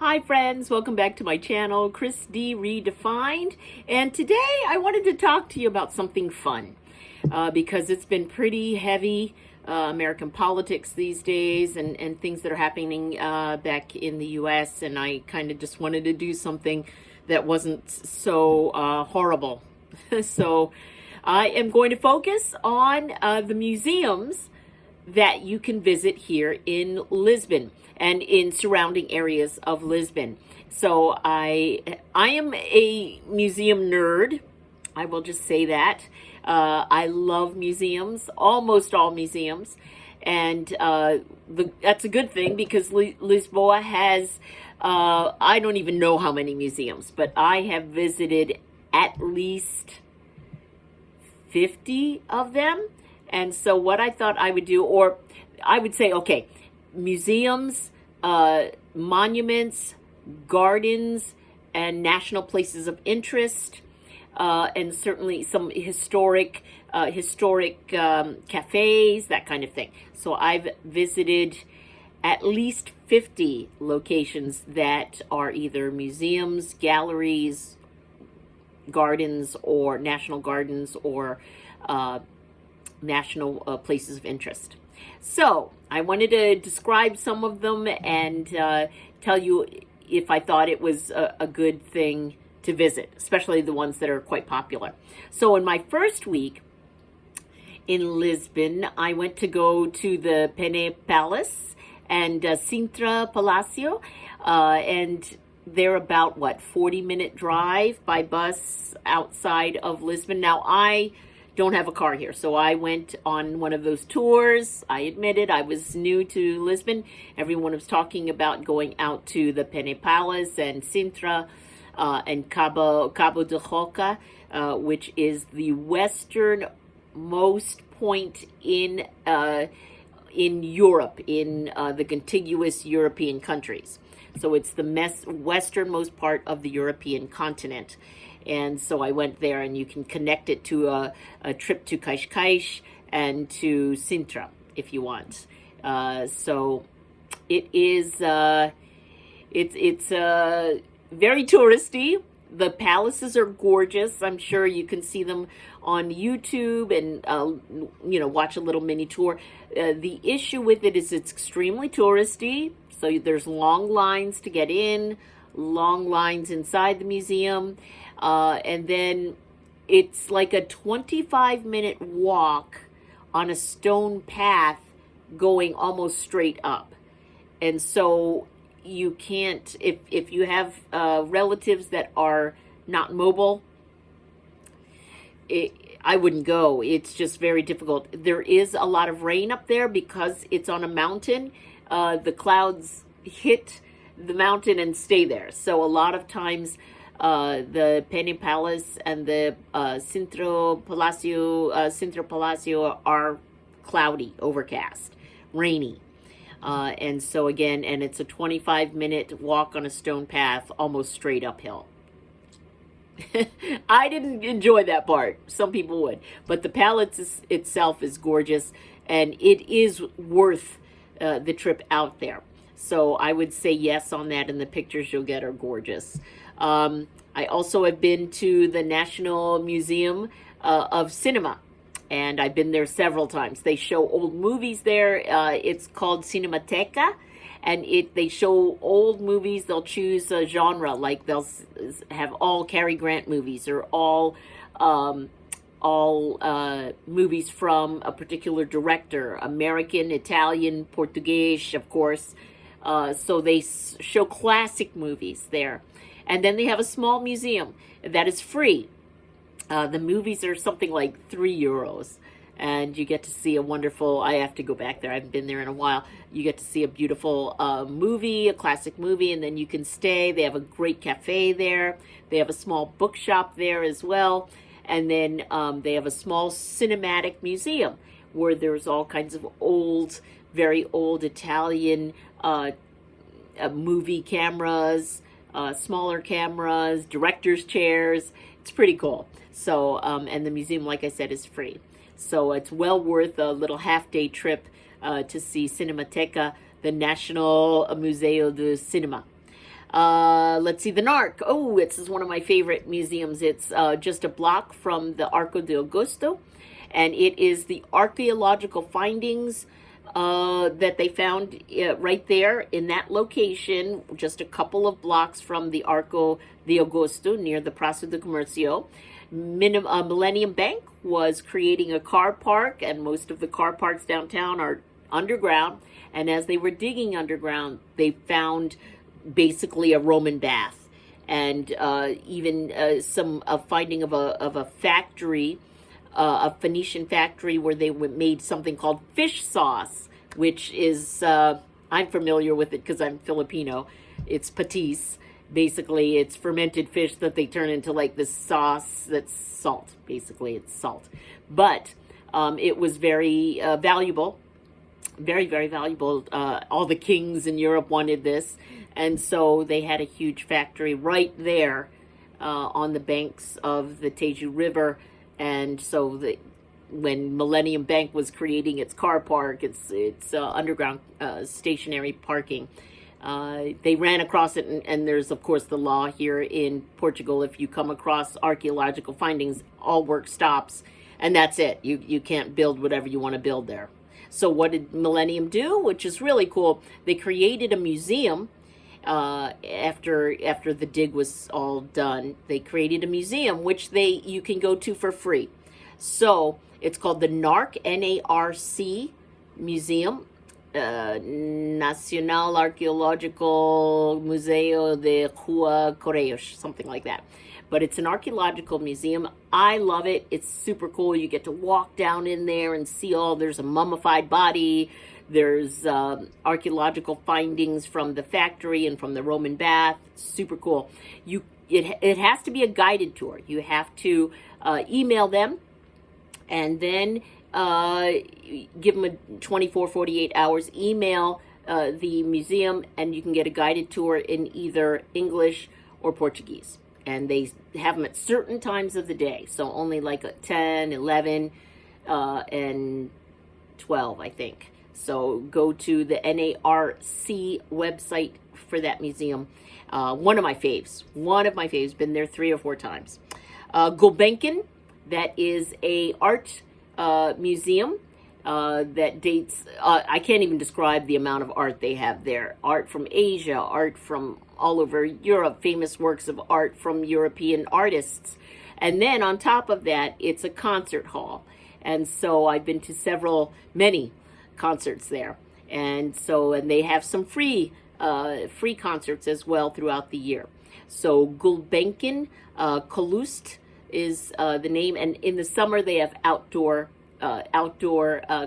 Hi friends, welcome back to my channel, Chris D Redefined, and today I wanted to talk to you about something fun because it's been pretty heavy American politics these days and things that are happening back in the US, and I kind of just wanted to do something that wasn't so horrible. So I am going to focus on the museums that you can visit here in Lisbon and in surrounding areas of Lisbon. So I am a museum nerd. I will just say that. I love museums, almost all museums, and that's a good thing because Lisboa has, I don't even know how many museums, but I have visited at least 50 of them. And so what I thought I would do, or I would say, okay, museums, monuments, gardens, and national places of interest, and certainly some historic cafes, that kind of thing. So I've visited at least 50 locations that are either museums, galleries, gardens, or national gardens, or national places of interest. So I wanted to describe some of them and tell you if I thought it was a good thing to visit, especially the ones that are quite popular. So in my first week in Lisbon, I went to go to the Pene Palace and Sintra Palacio, and they're about, 40-minute drive by bus outside of Lisbon. Now, I don't have a car here, so I went on one of those tours. I admitted I was new to Lisbon. Everyone was talking about going out to the Pene Palace and Sintra and Cabo de Roca, which is the westernmost point in Europe, in the contiguous European countries. So it's the westernmost part of the European continent. And so I went there, and you can connect it to a trip to Cascais and to Sintra if you want. So it is, it's very touristy. The palaces are gorgeous. I'm sure you can see them on YouTube and, watch a little mini tour. The issue with it is it's extremely touristy. So there's long lines to get in, long lines inside the museum. And then it's like a 25-minute walk on a stone path going almost straight up. And so you can't, if you have relatives that are not mobile, I wouldn't go. It's just very difficult. There is a lot of rain up there because it's on a mountain. The clouds hit the mountain and stay there. So a lot of times the Pene Palace and the Sintra Palacio are cloudy, overcast, rainy. And so again, and it's a 25-minute walk on a stone path, almost straight uphill. I didn't enjoy that part. Some people would. But the palace itself is gorgeous, and it is worth the trip out there. So I would say yes on that, and the pictures you'll get are gorgeous. I also have been to the National Museum of Cinema, and I've been there several times. They show old movies there. It's called Cinemateca, and they show old movies. They'll choose a genre, like they'll have all Cary Grant movies, or all movies from a particular director, American, Italian, Portuguese, of course. So they show classic movies there. And then they have a small museum that is free. The movies are something like €3. And you get to see a wonderful, I have to go back there, I haven't been there in a while. You get to see a beautiful movie, a classic movie, and then you can stay. They have a great cafe there. They have a small bookshop there as well. And then they have a small cinematic museum where there's all kinds of old, very old Italian movie cameras, smaller cameras, director's chairs. It's pretty cool. So, and the museum, like I said, is free. So it's well worth a little half-day trip to see Cinemateca, the National Museo de Cinema. Let's see, the Narc. Oh, this is one of my favorite museums. It's just a block from the Arco de Augusto, and it is the archaeological findings that they found right there in that location, just a couple of blocks from the Arco de Augusto near the Praça do Comércio. Millennium Bank was creating a car park, and most of the car parks downtown are underground. And as they were digging underground, they found basically a Roman bath, and even some finding of a factory, a Phoenician factory where they made something called fish sauce, which is I'm familiar with it because I'm Filipino. It's patis. Basically, it's fermented fish that they turn into like this sauce that's salt. Basically, it's salt. But it was very valuable. Very, very valuable. All the kings in Europe wanted this. And so they had a huge factory right there on the banks of the Teju River. And so when Millennium Bank was creating its car park, its underground stationary parking, they ran across it, and there's, of course, the law here in Portugal. If you come across archaeological findings, all work stops, and that's it. You can't build whatever you want to build there. So what did Millennium do, which is really cool? They created a museum after the dig was all done. They created a museum, which you can go to for free. So it's called the NARC, N-A-R-C Museum. Nacional Archeological Museo de Rua Correios, something like that. But it's an archaeological museum. I love it. It's super cool. You get to walk down in there and see there's a mummified body. There's archaeological findings from the factory and from the Roman bath. Super cool. It has to be a guided tour. You have to email them, and then give them a 24, 48 hours, email the museum, and you can get a guided tour in either English or Portuguese. And they have them at certain times of the day. So only like at 10, 11, and 12, I think. So go to the NARC website for that museum. One of my faves. Been there 3 or 4 times. Gulbenkian, that is a art museum that dates, I can't even describe the amount of art they have there. Art from Asia, art from all over Europe, famous works of art from European artists. And then on top of that, it's a concert hall. And so I've been to many concerts there. And they have some free concerts as well throughout the year. So Gulbenkian, Kalust is the name, and in the summer they have outdoor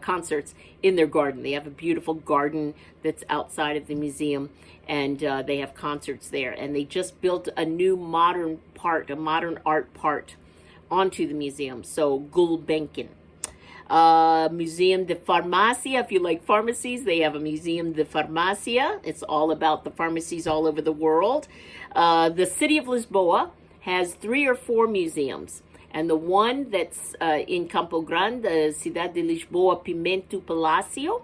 concerts in their garden. They have a beautiful garden that's outside of the museum, and they have concerts there. And they just built a new modern art part onto the museum. So Gulbenkian. Museum de Farmácia. If you like pharmacies, they have a Museum de Farmácia. It's all about the pharmacies all over the world. The city of Lisboa has 3 or 4 museums. And the one that's in Campo Grande, Cidade de Lisboa Pimento Palácio,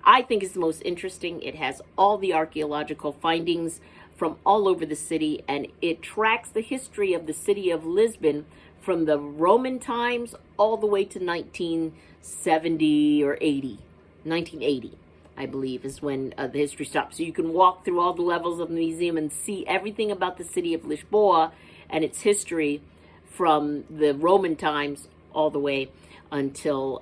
I think is the most interesting. It has all the archaeological findings from all over the city, and it tracks the history of the city of Lisbon from the Roman times all the way to 1970 or 80. 1980, I believe, is when the history stops. So you can walk through all the levels of the museum and see everything about the city of Lisboa and its history from the Roman times all the way until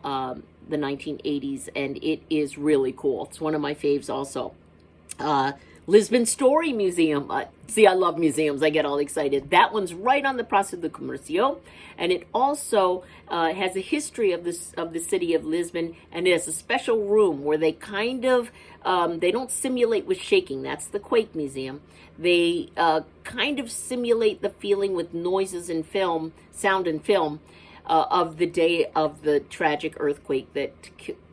the 1980s, and it is really cool. It's one of my faves also. Lisbon Story Museum. See, I love museums. I get all excited. That one's right on the Praça do Comércio, and it also has a history of the city of Lisbon, and it has a special room where they kind of, they don't simulate with shaking. That's the Quake Museum. They kind of simulate the feeling with noises and film, sound and film, of the day of the tragic earthquake that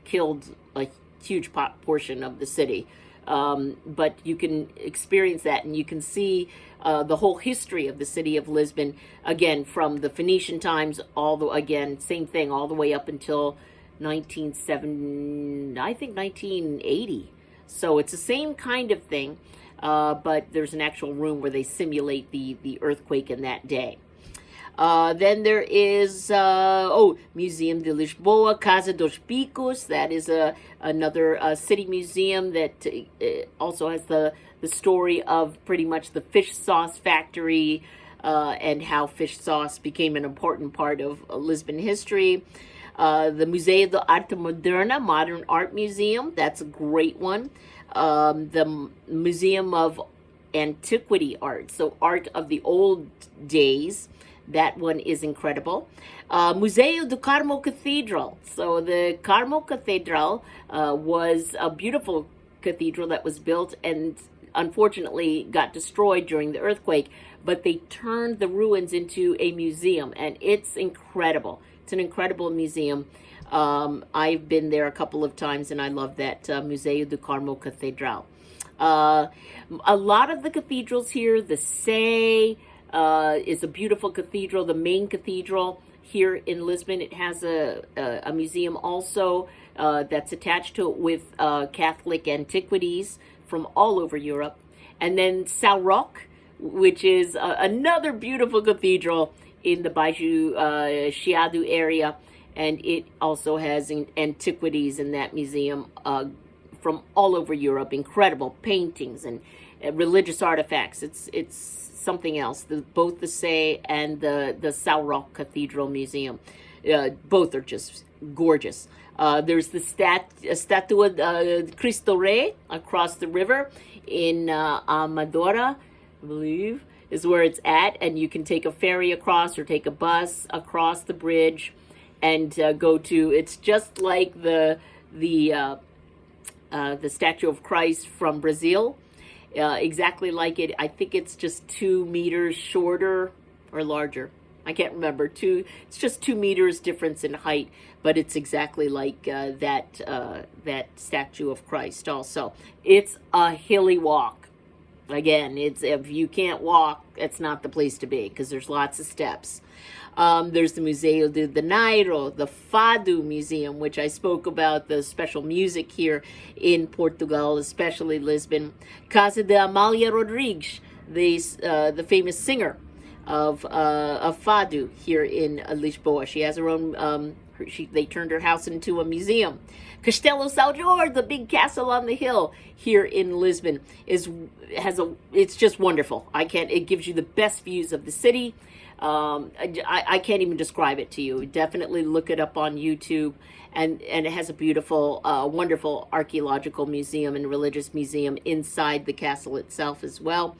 killed a huge portion of the city. But you can experience that, and you can see the whole history of the city of Lisbon, again, from the Phoenician times, same thing, all the way up until 1980. So it's the same kind of thing. but there's an actual room where they simulate the earthquake in that day. Then there is Museum de Lisboa, Casa dos Picos. That is another city museum that also has the story of pretty much the fish sauce factory and how fish sauce became an important part of Lisbon history. The Museo de Arte Moderna, Modern Art Museum. That's a great one. The Museum of Antiquity Art, so art of the old days. That one is incredible. Museo do Carmo Cathedral. So the Carmo Cathedral was a beautiful cathedral that was built and unfortunately got destroyed during the earthquake, but they turned the ruins into a museum, and it's incredible. It's an incredible museum. I've been there a couple of times, and I love that Museo do Carmo Cathedral. A lot of the cathedrals here, the Sé is a beautiful cathedral. The main cathedral here in Lisbon, it has a museum also that's attached to it with Catholic antiquities from all over Europe. And then São Roque, which is another beautiful cathedral in the Baixo Chiado area, and it also has antiquities in that museum from all over Europe. Incredible paintings and religious artifacts. It's something else. Both the Sé and the São Roque Cathedral Museum, both are just gorgeous. There's the Statua Cristo Rei across the river in Amadora, I believe, is where it's at, and you can take a ferry across or take a bus across the bridge and go to. It's just like the statue of Christ from Brazil, exactly like it. I think it's just 2 meters shorter or larger. I can't remember. It's just 2 meters difference in height, but it's exactly like that statue of Christ. Also, it's a hilly walk. Again, it's if you can't walk, it's not the place to be because there's lots of steps. There's the Museu de Janeiro, the Fado Museum, which I spoke about, the special music here in Portugal, especially Lisbon. Casa de Amália Rodrigues, the famous singer of Fado here in Lisboa. She has her own. They turned her house into a museum. Castelo São Jorge, the big castle on the hill here in Lisbon, it's just wonderful. It gives you the best views of the city. I can't even describe it to you. Definitely look it up on YouTube. And it has a beautiful, wonderful archeological museum and religious museum inside the castle itself as well.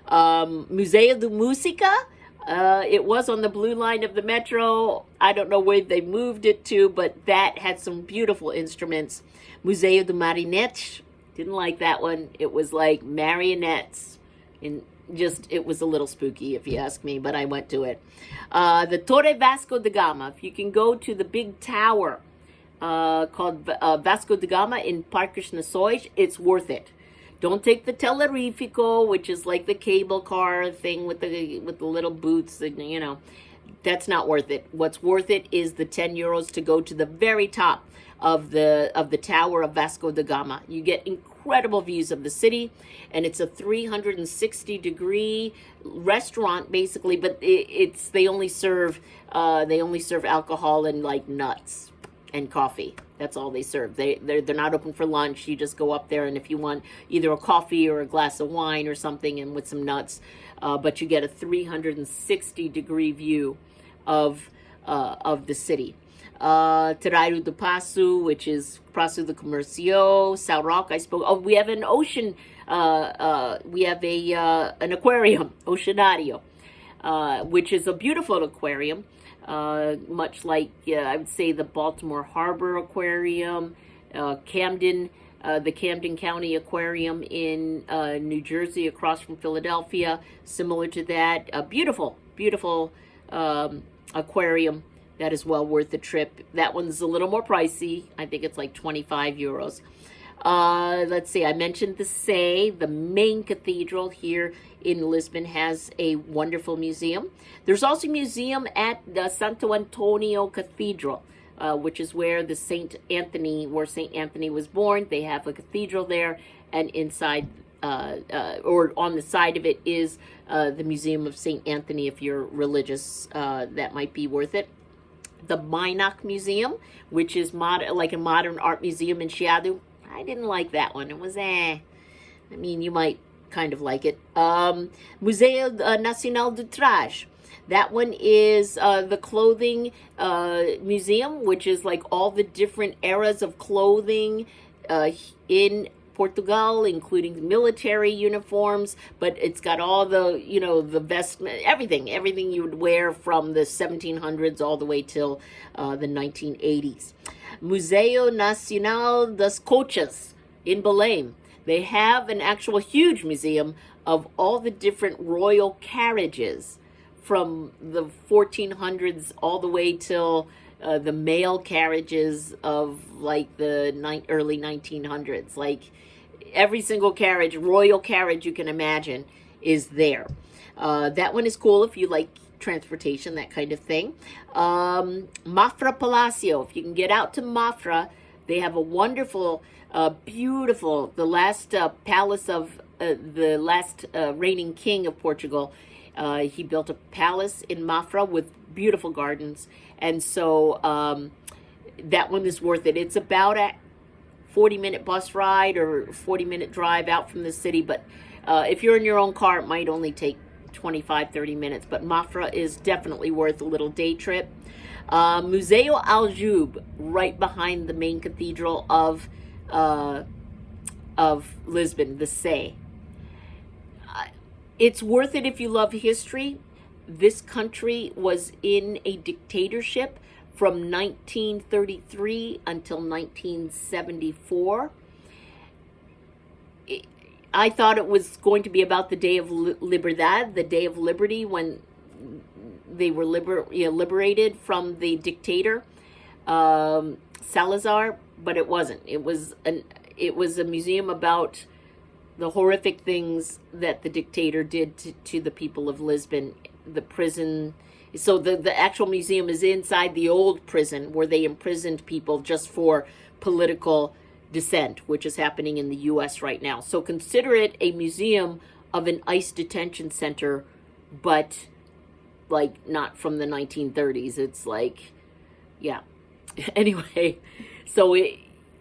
Museu de Música. It was on the blue line of the metro. I don't know where they moved it to, but that had some beautiful instruments. Museu de Marionetes. Didn't like that one. It was like marionettes. It was a little spooky, if you ask me, but I went to it. The Torre Vasco da Gama. If you can go to the big tower called Vasco da Gama in Parques Nações, it's worth it. Don't take the Teleférico, which is like the cable car thing with the little booths, that's not worth it. What's worth it is the 10 euros to go to the very top of the tower of Vasco da Gama. You get incredible views of the city, and it's a 360-degree restaurant basically, but they only serve alcohol and like nuts and coffee. That's all they serve. They're not open for lunch. You just go up there, and if you want either a coffee or a glass of wine or something, and with some nuts, but you get a 360-degree view of the city. Terreiro do Passo, which is Praça do Comércio, São Roque. I spoke. Oh, we have an ocean. We have an aquarium, Oceanario, which is a beautiful aquarium. Much like I would say the Baltimore Harbor Aquarium, Camden, the Camden County Aquarium in New Jersey, across from Philadelphia, similar to that. A beautiful aquarium that is well worth the trip. That one's a little more pricey. I think it's like 25 euros. Let's see, I mentioned the Sé, the main cathedral here in Lisbon, has a wonderful museum. There's also a museum at the Santo Antonio Cathedral, which is where Saint Anthony was born. They have a cathedral there, and inside or on the side of it is the Museum of St. Anthony. If you're religious, that might be worth it. The Minok Museum, which is like a modern art museum in Chiadu. I didn't like that one. It was I mean, you might kind of like it. Museo Nacional du Traje. That one is the clothing museum, which is like all the different eras of clothing in Portugal, including military uniforms, but it's got all the, the vestment, everything you would wear from the 1700s all the way till the 1980s. Museo Nacional das Cochas in Belém. They have an actual huge museum of all the different royal carriages from the 1400s all the way till the mail carriages of like the early 1900s. Like every single carriage, royal carriage you can imagine, is there. That one is cool if you like transportation, that kind of thing. Mafra Palacio. If you can get out to Mafra, they have a wonderful, beautiful, the last palace of the last reigning king of Portugal. He built a palace in Mafra with beautiful gardens. And so that one is worth it. It's about a 40-minute bus ride or 40-minute drive out from the city. But if you're in your own car, it might only take 25-30 minutes. But Mafra is definitely worth a little day trip. Museo Aljube, right behind the main cathedral of Lisbon, the Sé. It's worth it if you love history. This country was in a dictatorship from 1933 until 1974. I thought it was going to be about the Day of Liberdade, the Day of Liberty, when they were liberated from the dictator, Salazar, but it wasn't. It was a museum about the horrific things that the dictator did to the people of Lisbon, the prison. So the actual museum is inside the old prison where they imprisoned people just for political dissent, which is happening in the U.S. right now. So consider it a museum of an ICE detention center, but like not from the 1930s. It's like, yeah. Anyway, so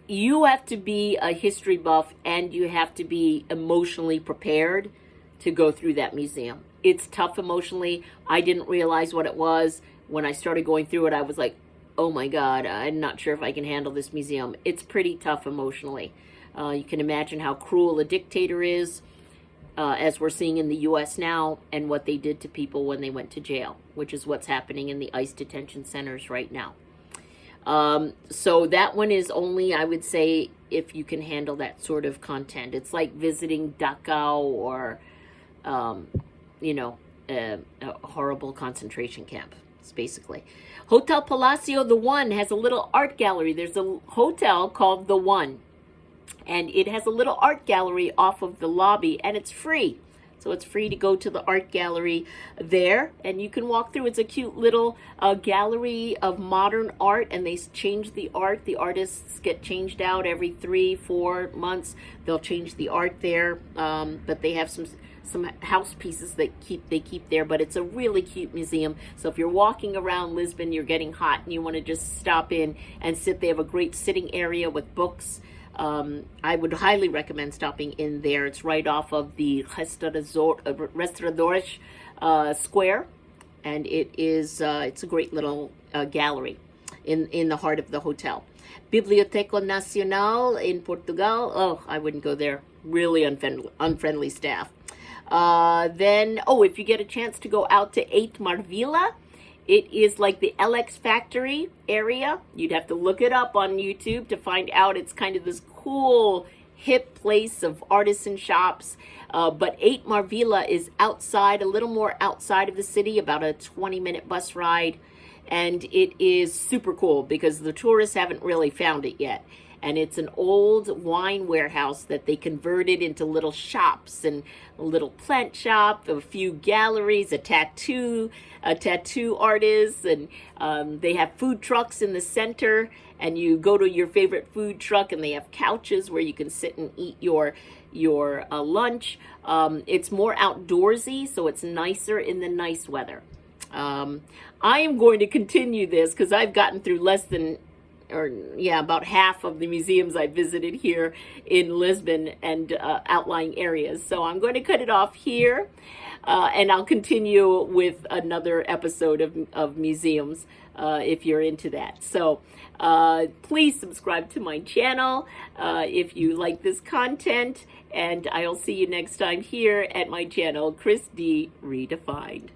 you have to be a history buff and you have to be emotionally prepared to go through that museum. It's tough emotionally. I didn't realize what it was. When I started going through it, I was like, oh my God, I'm not sure if I can handle this museum. It's pretty tough emotionally. You can imagine how cruel a dictator is, as we're seeing in the U.S. now, and what they did to people when they went to jail, which is what's happening in the ICE detention centers right now. So that one is only, I would say, if you can handle that sort of content. It's like visiting Dachau or, a horrible concentration camp, basically. Hotel Palacio The One has a little art gallery. There's a hotel called The One, and it has a little art gallery off of the lobby, and it's free. So it's free to go to the art gallery there, and you can walk through. It's a cute little gallery of modern art, and they change the art. The artists get changed out every 3-4 months. They'll change the art there, but they have some house pieces that they keep there. But it's a really cute museum. So if you're walking around Lisbon, you're getting hot, and you want to just stop in and sit. They have a great sitting area with books. I would highly recommend stopping in there. It's right off of the Restauradores Square, and it's a great little gallery in the heart of the hotel. Biblioteca Nacional in Portugal. Oh, I wouldn't go there. Really unfriendly staff. Then, if you get a chance to go out to 8 Marvila, it is like the LX Factory area. You'd have to look it up on YouTube to find out. It's kind of this cool, hip place of artisan shops. But 8 Marvila is outside, a little more outside of the city, about a 20-minute bus ride. And it is super cool because the tourists haven't really found it yet. And it's an old wine warehouse that they converted into little shops, and a little plant shop, a few galleries, a tattoo artist, and they have food trucks in the center, and you go to your favorite food truck and they have couches where you can sit and eat your your lunch. It's more outdoorsy, so it's nicer in the nice weather. I am going to continue this because I've gotten through about half of the museums I visited here in Lisbon and outlying areas. So I'm going to cut it off here, and I'll continue with another episode of museums if you're into that. So please subscribe to my channel if you like this content, and I'll see you next time here at my channel, Chris D. Redefined.